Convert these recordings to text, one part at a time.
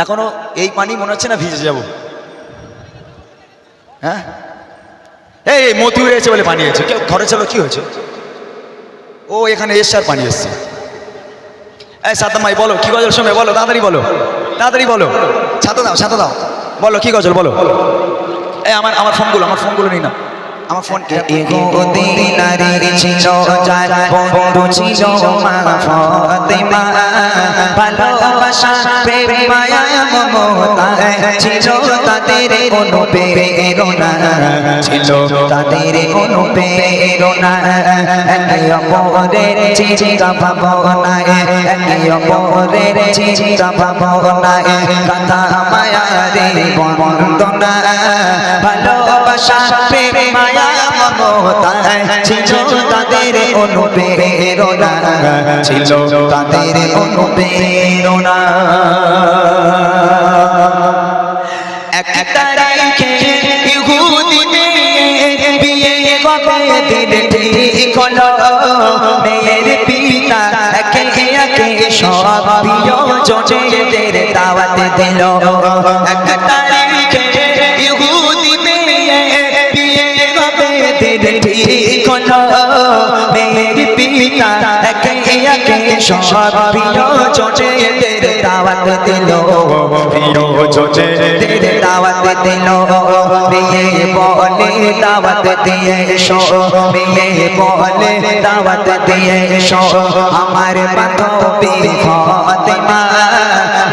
এখনো এই পানি মনে হচ্ছে না ভিজে যাব। হ্যাঁ এই মতি উড়ে এসে বলে পানি হয়েছে, কেউ ঘরে চলো কি হয়েছে? ও এখানে এসছে আর পানি এসছে। এই সাদ্দাম ভাই বলো কি গজল শোনে, বলো তাড়াতাড়ি বলো, তাড়াতাড়ি বলো, ছাতা দাও ছাতা দাও, বলো কি গজল বলো। এই আমার ফোনগুলো নিই না, আমার ফোন দিনারি ছিল যার বন্ধু ছিল মা ফাতেমা, ভালোবাসা প্রেম মায়া মমতা ছিল তাদের অনুপ্রেরণা, ছিল তাদের অনুপ্রেরণা। একে অপরের চিন্তা ভাবনায়, একে অপরের চিন্তা ভাবনায় কথা মায়ারে বন্দনা, ভালোবাসা প্রেম মায়া মমতা ছিল তাদের অনুপ্রেরণা, ছিল তাদের অনুপ্রেরণা। একটা রাইখে ইহুদি মেয়ের বিয়ে কবে দিন ঠিক হলো, মেয়ের পিতা একে একে সব প্রিয়জনদের দাওয়াত দিল। একটা রাইখে ইহুদি মেয়ের বিয়ে কবে দিন ঠিক হলো, মেয়ের পিতা একে একে সব প্রিয়জনদের দাওয়াত দিল, প্রিয়জনদের দাওয়াত দিল। মেয়ে বলে দাওয়াত দিয়ে এসো, মেয়ে বলে দাওয়াত দিয়ে এসো, আমার বান্ধবী ফাতেমা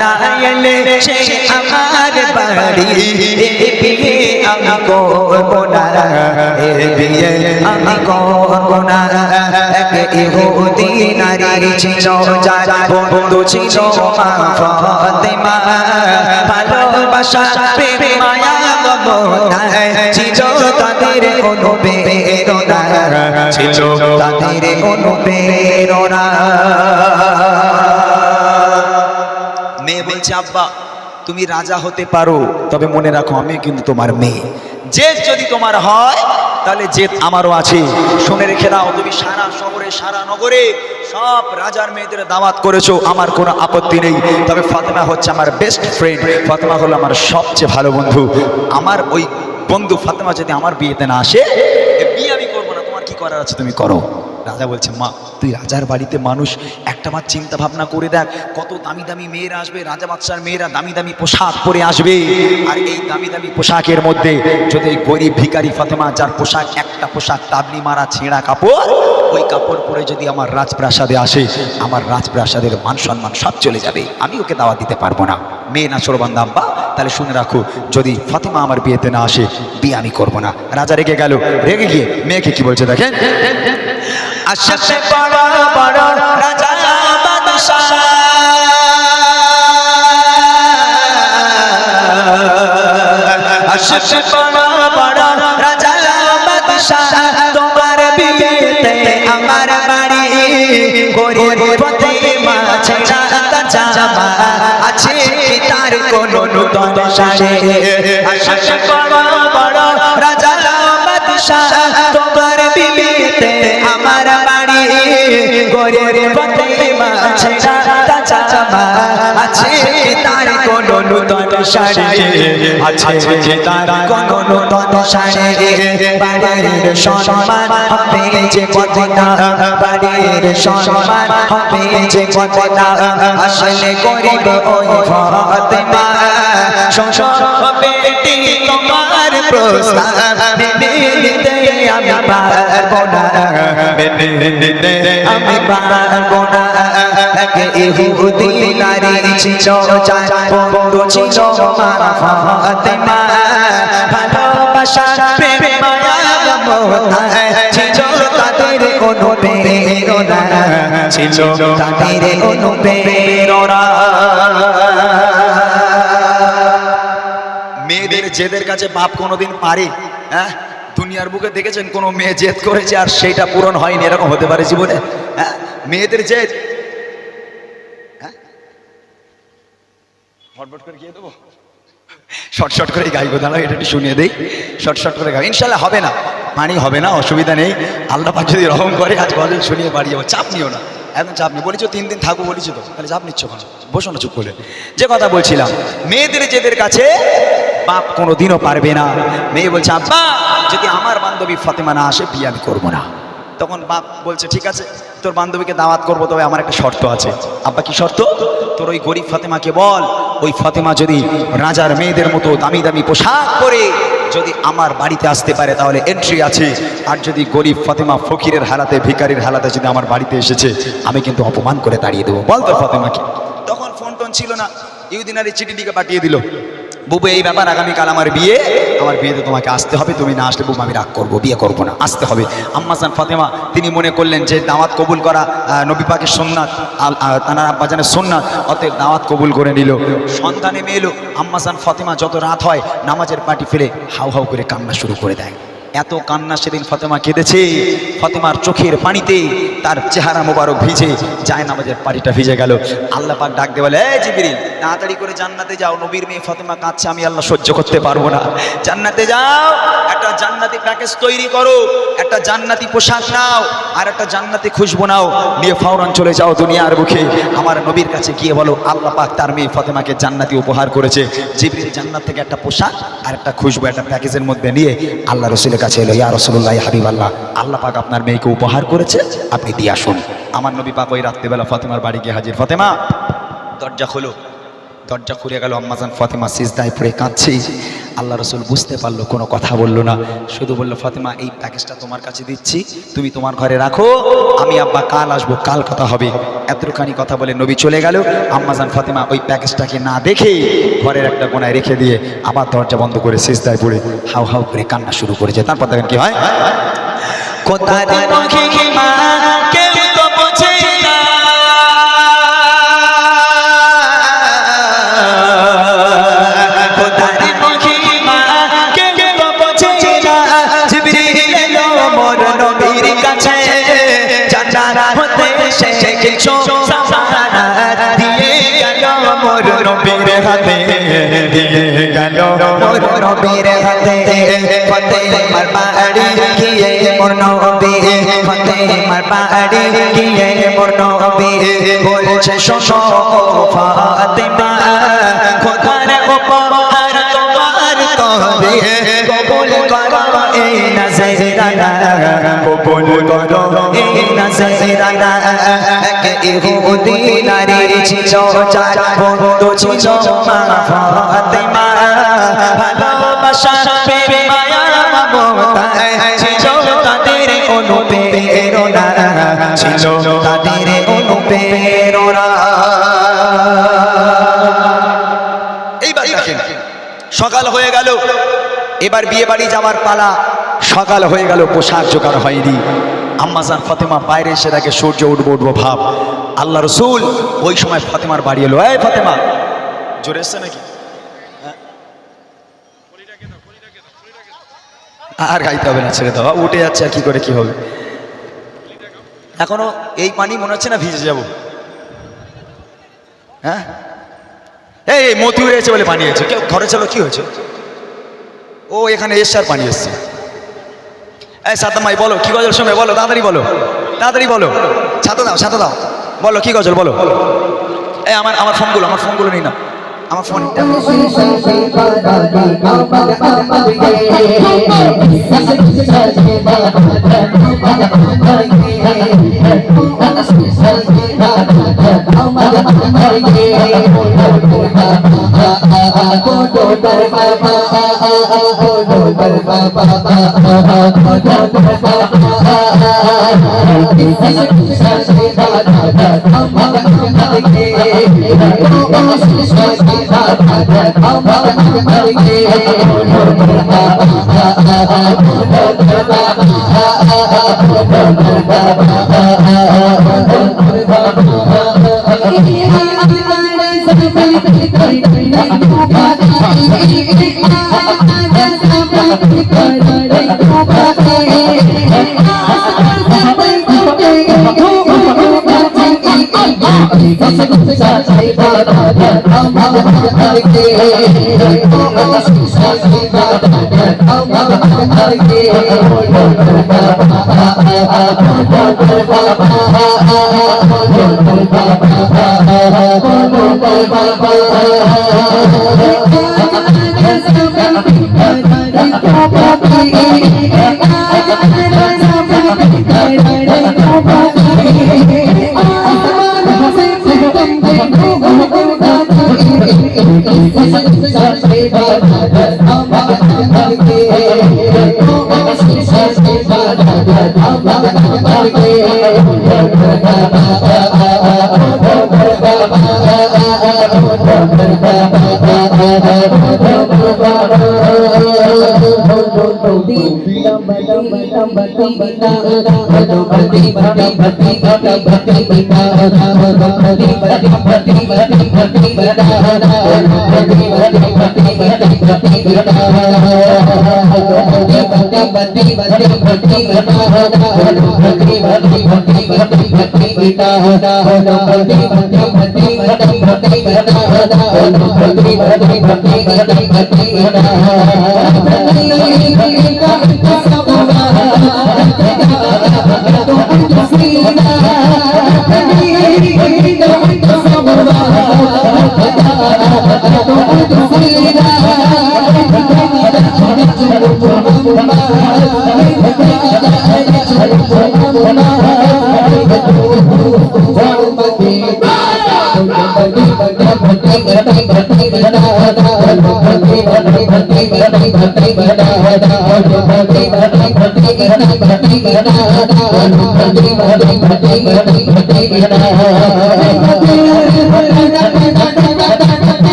না এলে সে আমার বাড়ি বিয়ে আমি করব না, বিয়ে আমি করব না। এক ইহুদি নারী ছিল যার বন্ধু ছিল মা ফাতেমা, ভালোবাসা প্রেম মায়া মমতা ছিল তাদের অনুপ্রেরণা, ছিল তাদের অনুপ্রেরণা। মেয়ে বলছে আব্বা তুমি রাজা হতে পারো, তবে মনে রাখো আমি কিন্তু তোমার মেয়ে। জেদ যদি তোমার হয় তাহলে জেদ আমারও আছে, শুনে রেখে দাও। তুমি সারা শহরে সারা নগরে সব রাজার মেয়েদের দাওয়াত করেছো, আমার কোনো আপত্তি নেই, তবে ফাতেমা হচ্ছে আমার বেস্ট ফ্রেন্ড, ফাতেমা হলো আমার সবচেয়ে ভালো বন্ধু। আমার ওই বন্ধু ফাতেমা যদি আমার বিয়েতে না আসে, বিয়ে আমি করবো না, তোমার কি করার আছে তুমি করো। রাজা বলছে মা তুই রাজার বাড়িতে মানুষ, একটা বার চিন্তা ভাবনা করে দেখ, কত দামি দামি মেয়েরা আসবে, রাজা বাদশার মেয়েরা দামি দামি পোশাক পরে আসবে, আর এই দামি দামি পোশাকের মধ্যে যদি গরিব ভিখারি ফাতেমা যার পোশাক একটা পোশাক তাবলি মারা ছেঁড়া কাপড়, ওই কাপড় পরে যদি আমার রাজপ্রাসাদে আসে, আমার রাজপ্রাসাদের মান সম্মান সব চলে যাবে, আমি ওকে দাওয়াত দিতে পারবো না। মেয়ে না ছোড়বান্দা আব্বা, তাহলে শুনে রাখো যদি ফাতেমা আমার বিয়েতে না আসে, বিয়ে আমি করবো না। রাজা রেগে গেল, রেগে গিয়ে মেয়েকে কি বলছে দেখেন, আশাতে বড় বড় রাজা বাদশাহ, আশাতে বড় বড় রাজা বাদশাহ, তোমার বিয়েতে আমার বাড়ি গরিব ফাতেমা ছেঁড়া জামা আছে তার কোনো নূতন শাড়ি। আশাতে বড় বড় রাজা বাদশাহ, তোমার বিয়েতে আমার বাড়ি গরিব ফাতেমা ছেঁড়া জামা আছে তার কোনো নূতন শাড়ি, আছে তার কোনো নূতন শাড়ি। বাড়ির সম্মান হবে যে বদনা, বাড়ির সম্মান হবে যে বদনা, আসলে গরিব ওই ফাতেমা সংসার হবে তোমার প্রস্তাব মেনে নিতে আমি পারবো না, মেনে নিতে আমি পারবো না। এক ইহুদি নারী ছিল যার বন্ধু ছিল মা ফাতেমা, ভালোবাসা প্রেম মায়া মমতা ছিল তাদের অনুপ্রেরণা, ছিল তাদের অনুপ্রেরণা। মেয়েদের জেদের কাছে বাপ কোনোদিন পারে? হ্যাঁ দুনিয়ার বুকে দেখেছেন কোনো মেয়ে জেদ করেছে আর সেইটা পূরণ হয়নি? এরকম হতে পারে জীবনে? হ্যাঁ মেয়েদের জেদ, হ্যাঁ হটবট করে গিয়ে দেবো, শর্ট করে গাইবো, দাঁড়াও এটা একটু শুনিয়ে দেই, শর্ট করে গাই, ইনশাল্লাহ হবে না, পানি হবে না, অসুবিধা নেই, আল্লাহ পাক যদি রহম করে আজ গজল শুনিয়ে বাড়ি যাবো, চাপ নিও না, এখন চাপ নেই, বলেছো 3 দিন থাকবো বলেছো তো, তাহলে চাপ নিচ্ছ কেন? বসো না চুপ করে। যে কথা বলছিলাম, মেয়েদের যেদের কাছে বাপ কোনোদিনও পারবে না। মেয়ে বলছে আব্বা যদি আমার বান্ধবী ফাতেমা না আসে বিয়ে আমি করবো না। তখন বাপ বলছে ঠিক আছে তোর বান্ধবীকে দাওয়াত করবো, তবে আমার একটা শর্ত আছে। আব্বা কি শর্ত? তোর ওই গরিব ফাতেমাকে বল, ওই ফাতেমা যদি রাজার মেয়েদের মতো দামি দামি পোশাক পরে যদি আমার বাড়িতে আসতে পারে তাহলে এন্ট্রি আছে, আর যদি গরিব ফাতেমা ফকিরের হালাতে ভিখারির হালাতে যদি আমার বাড়িতে এসেছে আমি কিন্তু অপমান করে তাড়িয়ে দেবো, বল তোর ফাতেমাকে। তখন ফোন টোন ছিল না, ইউদিনারি চিঠি লিখে পাঠিয়ে দিল, বুবু এই ব্যাপার, আগামীকাল আমার বিয়েতে তোমাকে আসতে হবে, তুমি না আসলে বুবু আমি রাগ করবো, বিয়ে করবো না, আসতে হবে। আম্মাজান ফাতেমা তিনি মনে করলেন যে দাওয়াত কবুল করা নবী পাকের সুন্নাত, তানার আব্বাজানের সুন্নাত, অতএব দাওয়াত কবুল করে নিল। সন্ধ্যা নেমে এলো, আম্মাজান ফাতেমা যত রাত হয় নামাজের পাটি ফেলে হাউ হাউ করে কান্না শুরু করে দেয়। এত কান্না সেদিন ফাতেমা কেঁদেছে, ফাতেমার চোখের পানিতে তার চেহারা মোবারক ভিজে যায়, নামাজের পাটিটা ভিজে গেল। আল্লাহ পাক ডাক দিয়ে বলে, এই জিবরিল তাড়াতাড়ি করে জান্নাতে যাও, নবীর মেয়ে ফাতেমা কাঁদছে, আমি আল্লাহ সহ্য করতে পারবো না। জান্নাতে যাও, একটা জান্নাতি প্যাকেজ তৈরি করো, একটা জান্নাতি পোশাক নাও আর একটা জান্নাতি খুশবু নাও, নিয়ে ফৌরান চলে যাও দুনিয়ার বুকে, আমার নবীর কাছে গিয়ে বলো আল্লাহ পাক তার মেয়ে ফাতেমাকে জান্নাতি উপহার করেছে। জিবরিল জান্নাত থেকে একটা পোশাক আর একটা খুশবু একটা প্যাকেজের মধ্যে নিয়ে আল্লাহ রসুলের কাছে এলো, ইয়া রাসূলুল্লাহ হাবিব আল্লাহ পাক আপনার মেয়েকে উপহার করেছে, আপনি দিয়ে আসুন। আমার নবী পাক ওই রাত্রিবেলা ফাতেমার বাড়ি গিয়ে হাজির। ফাতেমা দরজা খোলো, দরজা খুলে গেল। আম্মাজান ফাতেমা সিজদায় পড়ে কাঁদছে। আল্লাহ রসুল বুঝতে পারলো, কোনো কথা বললো না, শুধু বললো ফাতেমা এই প্যাকেজটা তোমার কাছে দিচ্ছি, তুমি তোমার ঘরে রাখো, আমি আব্বা কাল আসবো, কাল কথা হবে। এতখানি কথা বলে নবী চলে গেল। আম্মাজান ফাতেমা ওই প্যাকেজটাকে না দেখে ঘরের একটা কোনায় রেখে দিয়ে আবার দরজা বন্ধ করে সিজদায় পড়ে হাউ হাউ করে কান্না শুরু করেছে। তারপর দেখেন কি হয়, কোথায় মা কেউ তো বোঝে না, কোথায় মা কেউ তো বোঝে না, জিবরিল এলো মোর নবীর কাছে, জান্নাত হতে সে কিছু সামানাত দিয়ে গেল মোর নবীর হাতে, দিয়ে গেল মোর নবীর হাতে। ফাতেমার বাড়ি গিয়ে মোর নবী, ফাতেমার বাড়ি গিয়ে মোর নবী বলছে শোনো ফাতেমা, খোদার উপহার তোমার তবে কবুল করো এই নজরানা, কবুল করো এই নজরানা। এক ইহুদি নারী ছিল, যার বন্ধু ছিল মা ফাতেমা, ভালোবাসা প্রেম মায়া মমতায় ছিল তাদের অনুপ্রেরণা, ছিল তাদের অনুপ্রেরণা। এইবার দেখেন সকাল হয়ে গেল, এবার বিয়ে বাড়ি যাওয়ার পালা। সকাল হয়ে গেল, পোশাক জোগাড় হয়নি। আম্মাজান ফাতেমা বাইরে এসে দেখে সূর্য উঠবো উঠবো ভাব। আল্লাহ রসুল ওই সময় ফাতেমার বাড়ি এলো। এই ফাতেমা, জোরে এসছে নাকি? আর গাইতে হবে না, ছেড়ে দাও, উঠে যাচ্ছে আর কি করে কি হবে। এখনো এই পানি মনে হচ্ছে না ভিজে যাব। হ্যাঁ এই মতি উড়েছে বলে পানি হয়েছে, কেউ ঘরে চলো কি হয়েছে? ও এখানে এসছে আর পানি এসছে। এই সাদ্দামাই বলো কি গজল শুনবে, বলো তাড়াতাড়ি বলো, তাড়াতাড়ি বলো, ছাতা দাও ছাতা দাও, বলো কি গজল বলো। এই আমার ফোনগুলো নেই না, আমার ফোন Oh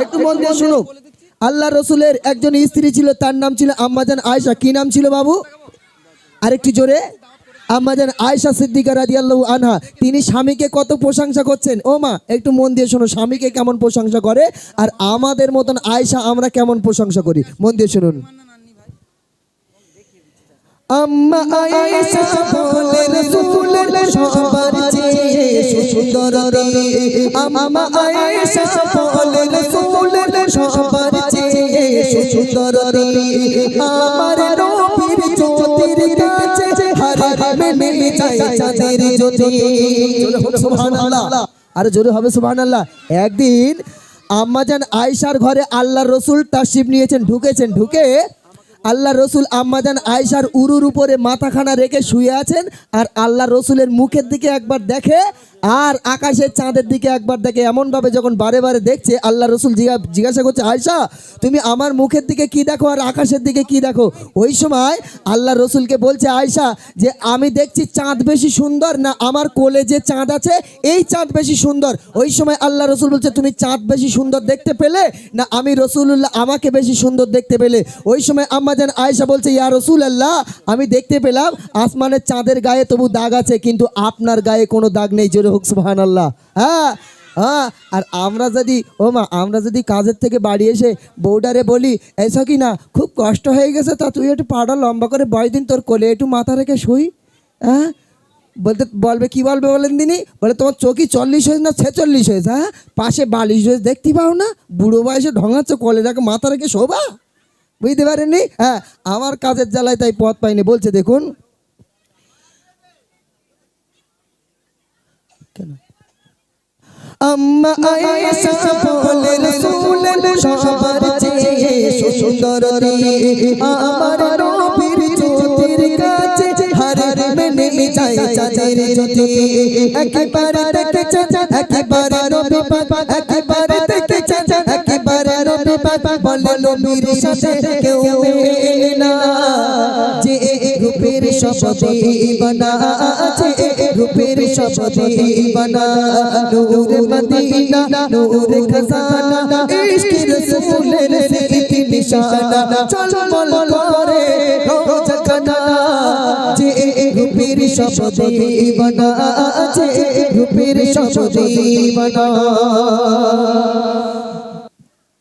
একটু মন দিয়ে শুনো। আল্লাহ রসুলের একজন স্ত্রী ছিল, তার নাম ছিল আম্মাজান আয়েশা। কি নাম ছিল বাবু? আরেকটু জোরে। আম্মাজান আয়েশা সিদ্দিকা রাদিয়াল্লাহু আনহা। তিনি স্বামীকে কত প্রশংসা করছেন। ও মা একটু মন দিয়ে শোনো, স্বামীকে কেমন প্রশংসা করে আর আমাদের মতন আয়েশা আমরা কেমন প্রশংসা করি। মন দিয়ে শুনুন। আম্মা আয়েশা বলে রাসূলের সবার চেয়ে সুন্দর রে। আম্মা আয়েশা বলে রাসূলের সবার চেয়ে সুন্দর রে। আমার নবীর জ্যোতির কাছে হার মেনে যায় চাঁদের জ্যোতি। সুবহানাল্লাহ, আর জোরে হবে সুবহানাল্লাহ। একদিন আম্মাজান আয়েশার ঘরে আল্লাহর রাসূল তাশরিফ নিয়েছেন, ঢুকে আল্লাহ রসুল আম্মাজান আয়েশার উরুর উপরে মাথাখানা রেখে শুয়ে আছেন। আর আল্লাহ রসুলের মুখের দিকে একবার দেখে আর আকাশের চাঁদের দিকে একবার দেখে। এমনভাবে যখন বারে বারে দেখছে, আল্লাহ রসুল জিজ্ঞাসা করছে, আয়েশা তুমি আমার মুখের দিকে কি দেখো আর আকাশের দিকে কি দেখো? ওই সময় আল্লাহ রসুলকে বলছে আয়েশা যে আমি দেখছি চাঁদ বেশি সুন্দর না আমার কোলে যে চাঁদ আছে এই চাঁদ বেশি সুন্দর? ওই সময় আল্লাহ রসুল বলছে তুমি চাঁদ বেশি সুন্দর দেখতে পেলে না আমি রসুলুল্লাহ আমাকে বেশি সুন্দর দেখতে পেলে? ওই সময় আম্মাজান আয়েশা বলছে ইয়া রাসূলুল্লাহ আমি দেখতে পেলাম আসমানের চাঁদের গায়ে তবু দাগ আছে, কিন্তু আপনার গায়ে কোনো দাগ নেই। জোরে হোক সুবহানাল্লাহ। হ্যাঁ হ্যাঁ। আর আমরা যদি কাজের থেকে বাড়ি এসে বউডারে বলি এসো কি না খুব কষ্ট হয়ে গেছে, তা তুই একটু পাড়া লম্বা করে বয় দিন তোর কোলে একটু মাথা রেখে শুই। হ্যাঁ বলবে কি বলবে বলেন দিনি, বলে তোমার চোখই 40 হয়েছে না 46 হয়েছে, হ্যাঁ পাশে 42 হয়েছে দেখতে পাও না, বুড়ো বয়সে ঢঙাচ্ছ, কলেরাকে মাথা রেখে শোভা, বুঝতে পারেননি? হ্যাঁ, আমার কাজের জ্বালায় তাই পথ পাইনি। বলছে দেখুন, কেন আম্মা আয়েশা বলে রাসূলের সবার চেয়ে সুন্দরী, আমার নবীর জ্যোতির কাছে হার মেনে যায় চাঁদের জ্যোতি, একবার দেখেছে একবার নবী পাক, একবার দেখেছে একবার নবী পাক, বলে নবীর সাথে কেউ মেলে না, যে রূপের শপথে বানা আছে, রূপের শপথে বানা, নূরে মদিনা নূরে খজানা, ইশক রাসূলের স্মৃতি নিশানা, চলমল করে রোজখানা, যে রূপের শপথে বানা আছে, রূপের শপথে বানা।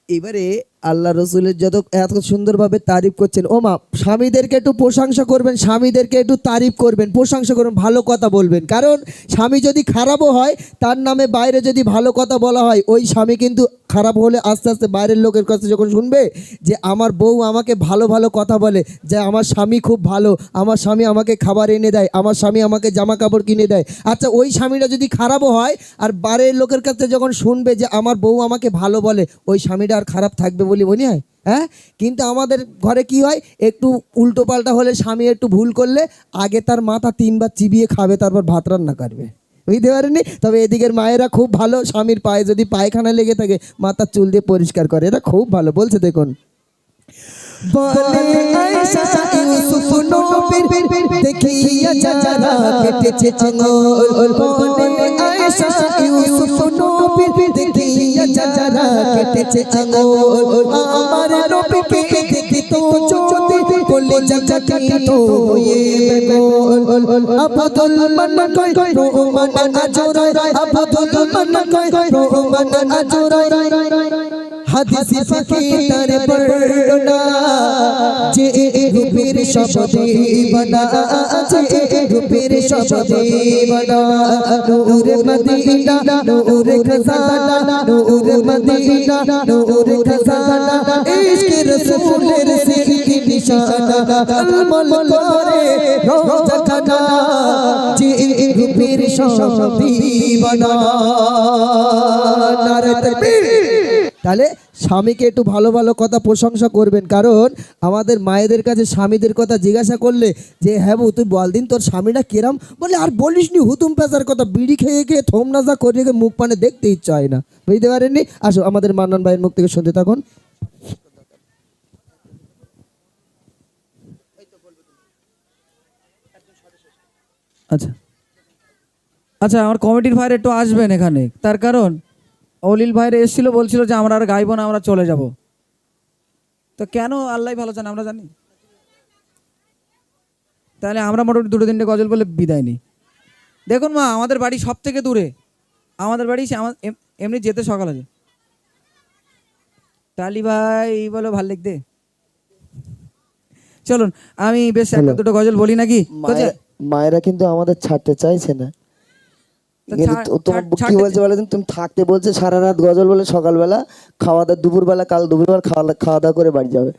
এবারে আল্লাহ রসুলের যত এত সুন্দরভাবে তারিফ করছেন, ও মা স্বামীদেরকে একটু প্রশংসা করবেন, স্বামীদেরকে একটু তারিফ করবেন, প্রশংসা করবেন, ভালো কথা বলবেন, কারণ স্বামী যদি খারাপও হয় তার নামে বাইরে যদি ভালো কথা বলা হয়, ওই স্বামী কিন্তু খারাপ হলে আস্তে আস্তে বাইরের লোকের কাছে যখন শুনবে যে আমার বউ আমাকে ভালো ভালো কথা বলে, যে আমার স্বামী খুব ভালো, আমার স্বামী আমাকে খাবার এনে দেয়, আমার স্বামী আমাকে জামা কাপড় কিনে দেয়, আচ্ছা ওই স্বামীটা যদি খারাপও হয় আর বাইরের লোকের কাছে যখন শুনবে যে আমার বউ আমাকে ভালো বলে, ওই স্বামীটা আর খারাপ থাকবে বলে মনে হয়? হ্যাঁ, কিন্তু আমাদের ঘরে কি হয়, একটু উল্টো পাল্টা হলে স্বামী একটু ভুল করলে আগে তার মাথা 3 বার চিবিয়ে খাবে, তারপর ভাত রান্না করবে, বুঝতে পারেনি? তবে এদিকের মায়েরা খুব ভালো, স্বামীর পায়ে যদি পায়খানা লেগে থাকে মাথার চুল দিয়ে পরিষ্কার করে, এরা খুব ভালো। বলছে দেখুন, বলে আয়েশা ইউসুফ নবীর দেখিয়া যারা কেটেছে আঙ্গুল, বলে আয়েশা ইউসুফ নবীর দেখিয়া যারা কেটেছে আঙ্গুল, আমার নবীকে দেখিতো যদি কলিজা কাটিতো হয়ে বেকুল, আব্দুল মান্নান কয় রোমান আজরাই, আব্দুল মান্নান কয় রোমান আজরাই, হাদিসে পাকে তার বর্ণনা, যে রূপের শপথে বানা আছে, রূপের শপথে বানা, নূরে মদিনা নূরে খজানা, নূরে মদিনা নূরে খজানা, ইশক রাসূলের স্মৃতি নিশানা, কলমল করে রোজখানা, যে রূপের শপথে বানা। নারে তাকবীর। তাহলে স্বামীকে একটু ভালো ভালো কথা প্রশংসা করবেন, কারণ আমাদের মায়েদের কাছে স্বামীদের কথা জিজ্ঞাসা করলে যে হ্যাঁ বউ তুই বল দিন তোর স্বামীটা কিরাম, বলে আর বলিস নি হুতুম পেঁচার কথা, বিড়ি খেয়ে খেয়ে থম না যা করে মুখ পানে দেখতে ইচ্ছা হয় না, বুঝতে পারেননি? আসো আমাদের মান্নান ভাইয়ের মুখ থেকে শুনতে থাকুন। আচ্ছা আচ্ছা, আমার কমিটির ভাইরা একটু আসবেন এখানে, তার কারণ অলিল ভাইরা এসেছিল, বলছিল যে আমরা আর গাইবো না, আমরা চলে যাব, তো কেন আল্লাহ ভালো জানে, আমরা জানি। তাহলে আমরা মোটামুটি 2-3টে গজল বলে বিদায় নিই। দেখুন মা, আমাদের বাড়ি সব থেকে দূরে, আমাদের বাড়ি এমনি যেতে সকাল আছে। টালি ভাই বলো ভাল লিখতে, চলুন আমি বেশ 1-2টো গজল বলি নাকি? মায়েরা কিন্তু আমাদের ছাড়তে চাইছে না, কি বলছে বলে তুমি থাকতে বলছে সারা রাত গজল বলে, সকালবেলা খাওয়া দাওয়া দুপুরবেলা, কাল দুপুরবেলা খাওয়া দাওয়া করে বাড়ি যাবে।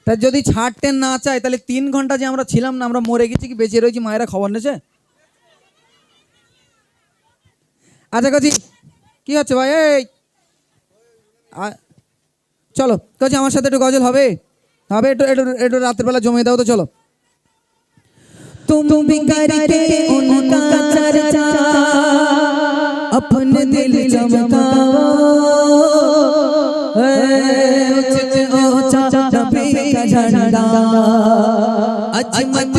তা যদি ছাড়তে না চায় তাহলে 3 ঘন্টা যে আমরা ছিলাম না, আমরা মরে গেছি কি বেঁচে রয়েছি, মায়েরা খবর নেছে? আচ্ছা কাছি কি হচ্ছে ভাই, এই চলো কাছি আমার সাথে একটু গজল হবে, হবে একটু একটু একটু রাতের বেলা জমিয়ে দাও তো, চলো। तुम भी करके उनका चर्चा अपने दिल चमकाओ, ऊंचा नबी का झंडा अजमत